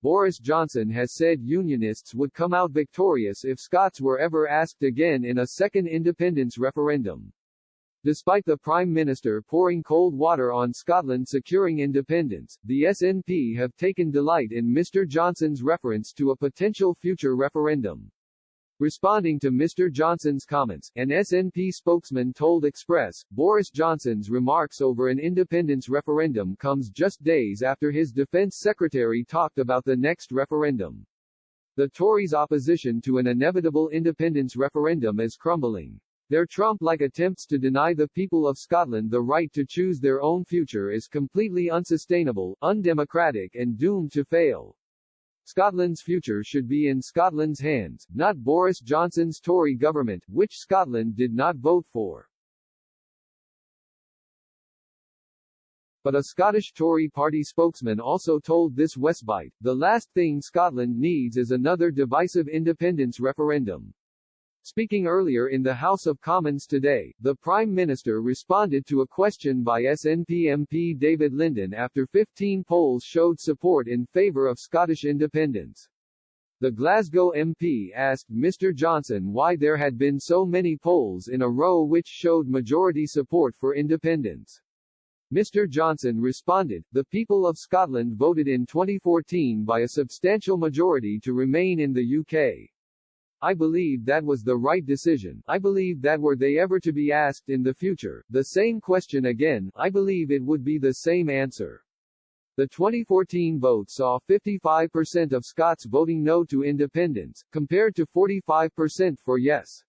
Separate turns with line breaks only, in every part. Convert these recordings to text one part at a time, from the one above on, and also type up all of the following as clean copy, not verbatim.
Boris Johnson has said Unionists would come out victorious if Scots were ever asked again in a second independence referendum. Despite the Prime Minister pouring cold water on Scotland securing independence, the SNP have taken delight in Mr. Johnson's reference to a potential future referendum. Responding to Mr. Johnson's comments, an SNP spokesman told Express, Boris Johnson's remarks over an independence referendum comes just days after his defence secretary talked about the next referendum. The Tories' opposition to an inevitable independence referendum is crumbling. Their Trump-like attempts to deny the people of Scotland the right to choose their own future is completely unsustainable, undemocratic and doomed to fail. Scotland's future should be in Scotland's hands, not Boris Johnson's Tory government, which Scotland did not vote for. But a Scottish Tory party spokesman also told This Westbite, the last thing Scotland needs is another divisive independence referendum. Speaking earlier in the House of Commons today, the Prime Minister responded to a question by SNP MP David Linden after 15 polls showed support in favour of Scottish independence. The Glasgow MP asked Mr. Johnson why there had been so many polls in a row which showed majority support for independence. Mr. Johnson responded, the people of Scotland voted in 2014 by a substantial majority to remain in the UK. I believe that was the right decision. I believe that were they ever to be asked in the future the same question again, I believe it would be the same answer. The 2014 vote saw 55% of Scots voting no to independence, compared to 45% for yes.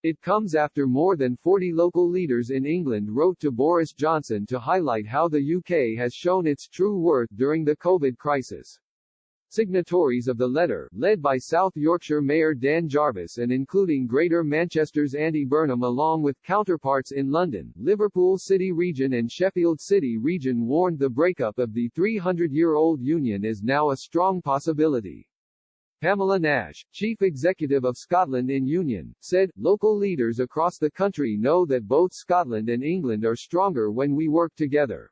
It comes after more than 40 local leaders in England wrote to Boris Johnson to highlight how the UK has shown its true worth during the COVID crisis. Signatories of the letter, led by South Yorkshire Mayor Dan Jarvis and including Greater Manchester's Andy Burnham along with counterparts in London, Liverpool City Region and Sheffield City Region, warned the breakup of the 300-year-old union is now a strong possibility. Pamela Nash, Chief Executive of Scotland in Union, said, local leaders across the country know that both Scotland and England are stronger when we work together.